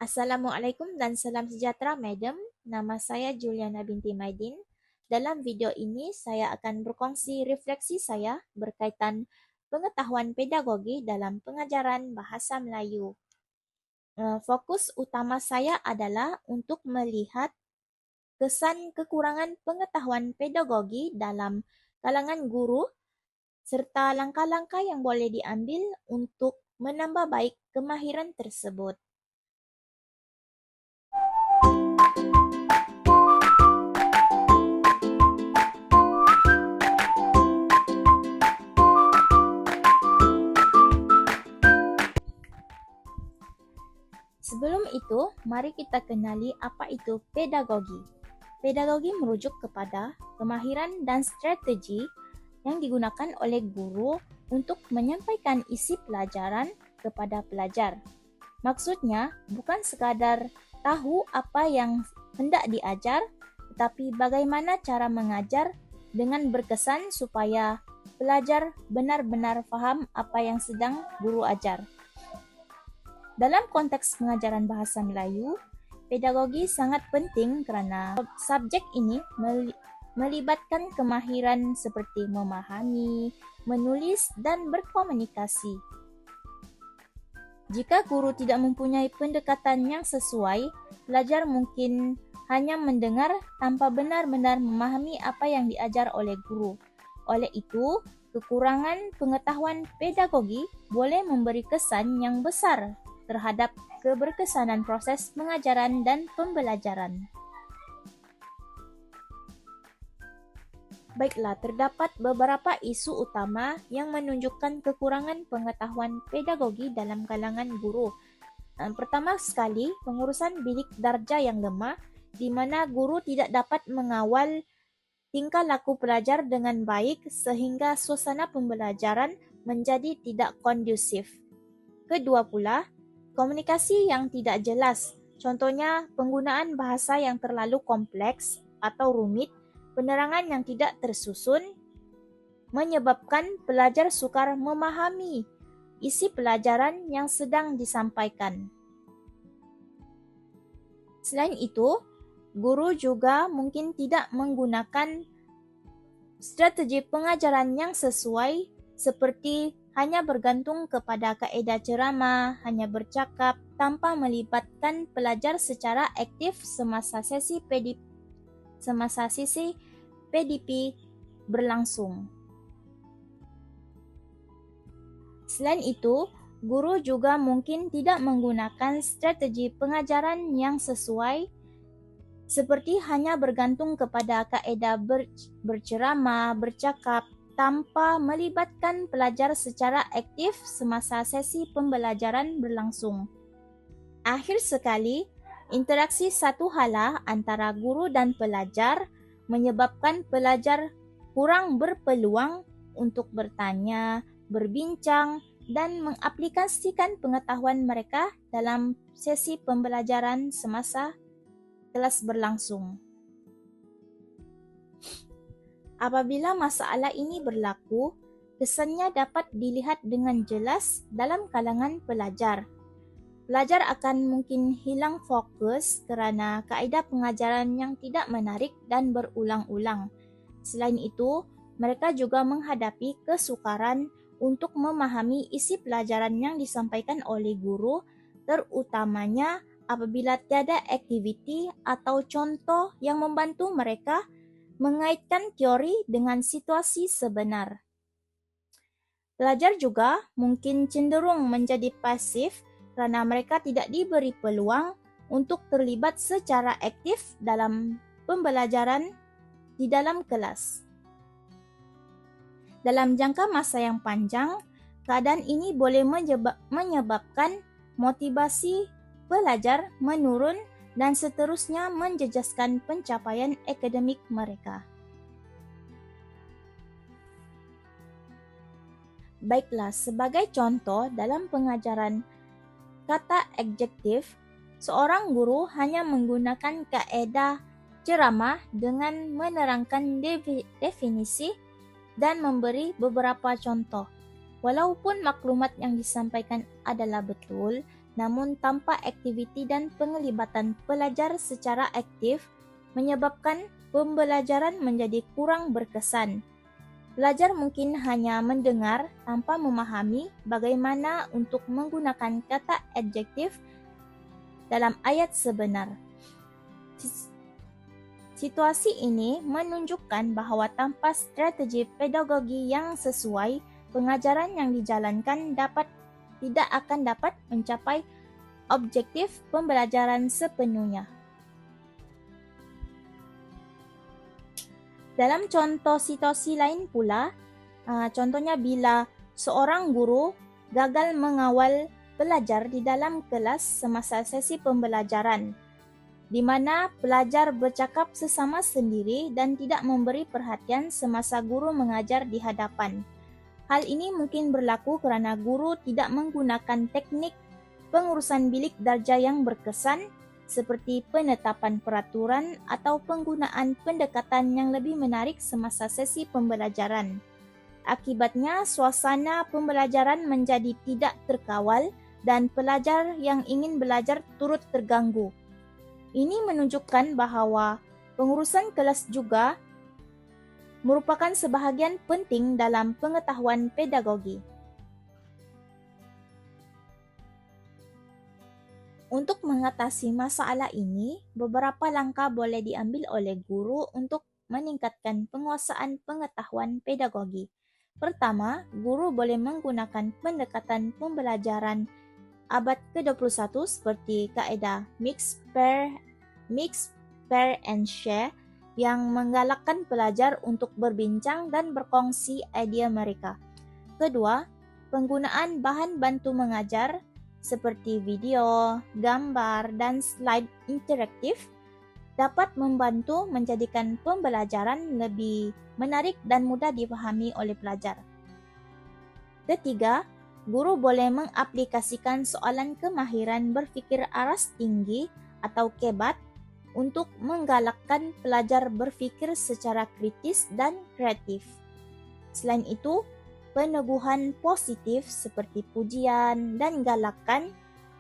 Assalamualaikum dan salam sejahtera, Madam. Nama saya Juliana binti Maidin. Dalam video ini, saya akan berkongsi refleksi saya berkaitan pengetahuan pedagogi dalam pengajaran bahasa Melayu. Fokus utama saya adalah untuk melihat kesan kekurangan pengetahuan pedagogi dalam kalangan guru serta langkah-langkah yang boleh diambil untuk menambah baik kemahiran tersebut. Sebelum itu, mari kita kenali apa itu pedagogi. Pedagogi merujuk kepada kemahiran dan strategi yang digunakan oleh guru untuk menyampaikan isi pelajaran kepada pelajar. Maksudnya, bukan sekadar tahu apa yang hendak diajar, tetapi bagaimana cara mengajar dengan berkesan supaya pelajar benar-benar faham apa yang sedang guru ajar. Dalam konteks pengajaran bahasa Melayu, pedagogi sangat penting kerana subjek ini melibatkan kemahiran seperti memahami, menulis, dan berkomunikasi. Jika guru tidak mempunyai pendekatan yang sesuai, pelajar mungkin hanya mendengar tanpa benar-benar memahami apa yang diajar oleh guru. Oleh itu, kekurangan pengetahuan pedagogi boleh memberi kesan yang besar terhadap keberkesanan proses pengajaran dan pembelajaran. Baiklah, terdapat beberapa isu utama yang menunjukkan kekurangan pengetahuan pedagogi dalam kalangan guru. Pertama sekali, pengurusan bilik darjah yang lemah, di mana guru tidak dapat mengawal tingkah laku pelajar dengan baik sehingga suasana pembelajaran menjadi tidak kondusif. Kedua pula, komunikasi yang tidak jelas, contohnya penggunaan bahasa yang terlalu kompleks atau rumit, penerangan yang tidak tersusun, menyebabkan pelajar sukar memahami isi pelajaran yang sedang disampaikan. Selain itu, guru juga mungkin tidak menggunakan strategi pengajaran yang sesuai seperti hanya bergantung kepada kaedah ceramah, hanya bercakap tanpa melibatkan pelajar secara aktif semasa sesi PDP berlangsung. Selain itu, guru juga mungkin tidak menggunakan strategi pengajaran yang sesuai seperti hanya bergantung kepada kaedah berceramah, bercakap, tanpa melibatkan pelajar secara aktif semasa sesi pembelajaran berlangsung. Akhir sekali, interaksi satu hala antara guru dan pelajar menyebabkan pelajar kurang berpeluang untuk bertanya, berbincang, dan mengaplikasikan pengetahuan mereka dalam sesi pembelajaran semasa kelas berlangsung. Apabila masalah ini berlaku, kesannya dapat dilihat dengan jelas dalam kalangan pelajar. Pelajar akan mungkin hilang fokus kerana kaedah pengajaran yang tidak menarik dan berulang-ulang. Selain itu, mereka juga menghadapi kesukaran untuk memahami isi pelajaran yang disampaikan oleh guru, terutamanya apabila tiada aktiviti atau contoh yang membantu mereka mengaitkan teori dengan situasi sebenar. Pelajar juga mungkin cenderung menjadi pasif kerana mereka tidak diberi peluang untuk terlibat secara aktif dalam pembelajaran di dalam kelas. Dalam jangka masa yang panjang, keadaan ini boleh menyebabkan motivasi pelajar menurun dan seterusnya menjejaskan pencapaian akademik mereka. Baiklah, sebagai contoh dalam pengajaran kata adjektif, seorang guru hanya menggunakan kaedah ceramah dengan menerangkan definisi dan memberi beberapa contoh. Walaupun maklumat yang disampaikan adalah betul, namun tanpa aktiviti dan penglibatan pelajar secara aktif menyebabkan pembelajaran menjadi kurang berkesan. Pelajar mungkin hanya mendengar tanpa memahami bagaimana untuk menggunakan kata adjektif dalam ayat sebenar. Situasi ini menunjukkan bahwa tanpa strategi pedagogi yang sesuai, pengajaran yang dijalankan tidak akan dapat mencapai objektif pembelajaran sepenuhnya. Dalam contoh situasi lain pula, contohnya bila seorang guru gagal mengawal pelajar di dalam kelas semasa sesi pembelajaran, di mana pelajar bercakap sesama sendiri dan tidak memberi perhatian semasa guru mengajar di hadapan. Hal ini mungkin berlaku kerana guru tidak menggunakan teknik pengurusan bilik darjah yang berkesan seperti penetapan peraturan atau penggunaan pendekatan yang lebih menarik semasa sesi pembelajaran. Akibatnya, suasana pembelajaran menjadi tidak terkawal dan pelajar yang ingin belajar turut terganggu. Ini menunjukkan bahawa pengurusan kelas juga merupakan sebahagian penting dalam pengetahuan pedagogi. Untuk mengatasi masalah ini, beberapa langkah boleh diambil oleh guru untuk meningkatkan penguasaan pengetahuan pedagogi. Pertama, guru boleh menggunakan pendekatan pembelajaran abad ke-21 seperti kaedah mix, pair and share yang menggalakkan pelajar untuk berbincang dan berkongsi idea mereka. Kedua, penggunaan bahan bantu mengajar seperti video, gambar, dan slide interaktif dapat membantu menjadikan pembelajaran lebih menarik dan mudah dipahami oleh pelajar. Ketiga, guru boleh mengaplikasikan soalan kemahiran berfikir aras tinggi atau KEBAT untuk menggalakkan pelajar berfikir secara kritis dan kreatif. Selain itu, peneguhan positif seperti pujian dan galakan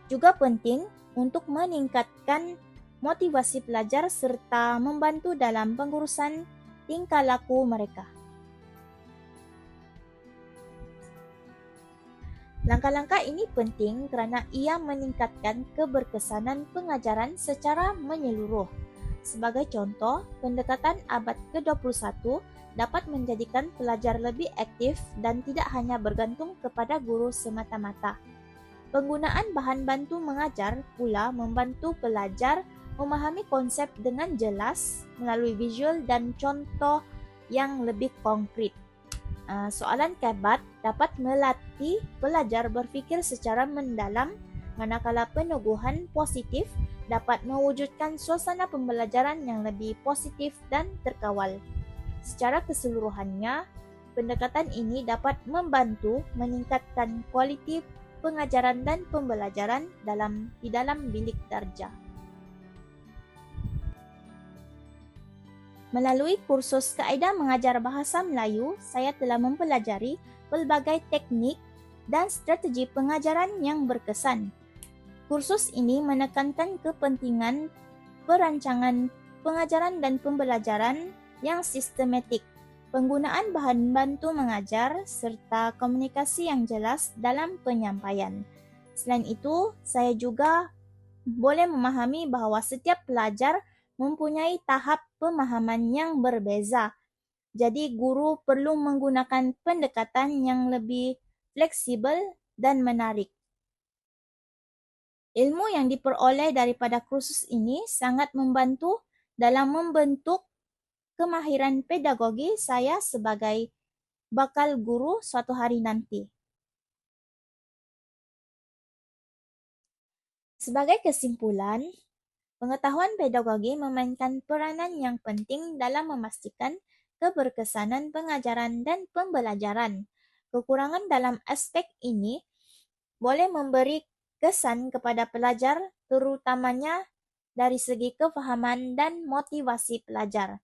juga penting untuk meningkatkan motivasi pelajar serta membantu dalam pengurusan tingkah laku mereka. Langkah-langkah ini penting kerana ia meningkatkan keberkesanan pengajaran secara menyeluruh. Sebagai contoh, pendekatan abad ke-21 dapat menjadikan pelajar lebih aktif dan tidak hanya bergantung kepada guru semata-mata. Penggunaan bahan bantu mengajar pula membantu pelajar memahami konsep dengan jelas melalui visual dan contoh yang lebih konkret. Soalan KEBAT dapat melatih pelajar berfikir secara mendalam, manakala peneguhan positif dapat mewujudkan suasana pembelajaran yang lebih positif dan terkawal. Secara keseluruhannya, pendekatan ini dapat membantu meningkatkan kualiti pengajaran dan pembelajaran di dalam bilik darjah. Melalui kursus kaedah mengajar bahasa Melayu, saya telah mempelajari pelbagai teknik dan strategi pengajaran yang berkesan. Kursus ini menekankan kepentingan perancangan pengajaran dan pembelajaran yang sistematik, penggunaan bahan bantu mengajar, serta komunikasi yang jelas dalam penyampaian. Selain itu, saya juga boleh memahami bahawa setiap pelajar mempunyai tahap pemahaman yang berbeza. Jadi, guru perlu menggunakan pendekatan yang lebih fleksibel dan menarik. Ilmu yang diperoleh daripada kursus ini sangat membantu dalam membentuk kemahiran pedagogi saya sebagai bakal guru suatu hari nanti. Sebagai kesimpulan, pengetahuan pedagogi memainkan peranan yang penting dalam memastikan keberkesanan pengajaran dan pembelajaran. Kekurangan dalam aspek ini boleh memberi kesan kepada pelajar, terutamanya dari segi kefahaman dan motivasi pelajar.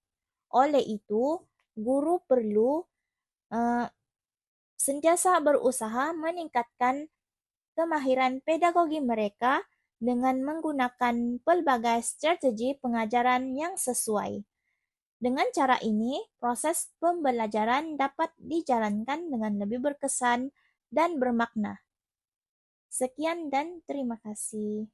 Oleh itu, guru perlu sentiasa berusaha meningkatkan kemahiran pedagogi mereka dengan menggunakan pelbagai strategi pengajaran yang sesuai. Dengan cara ini, proses pembelajaran dapat dijalankan dengan lebih berkesan dan bermakna. Sekian dan terima kasih.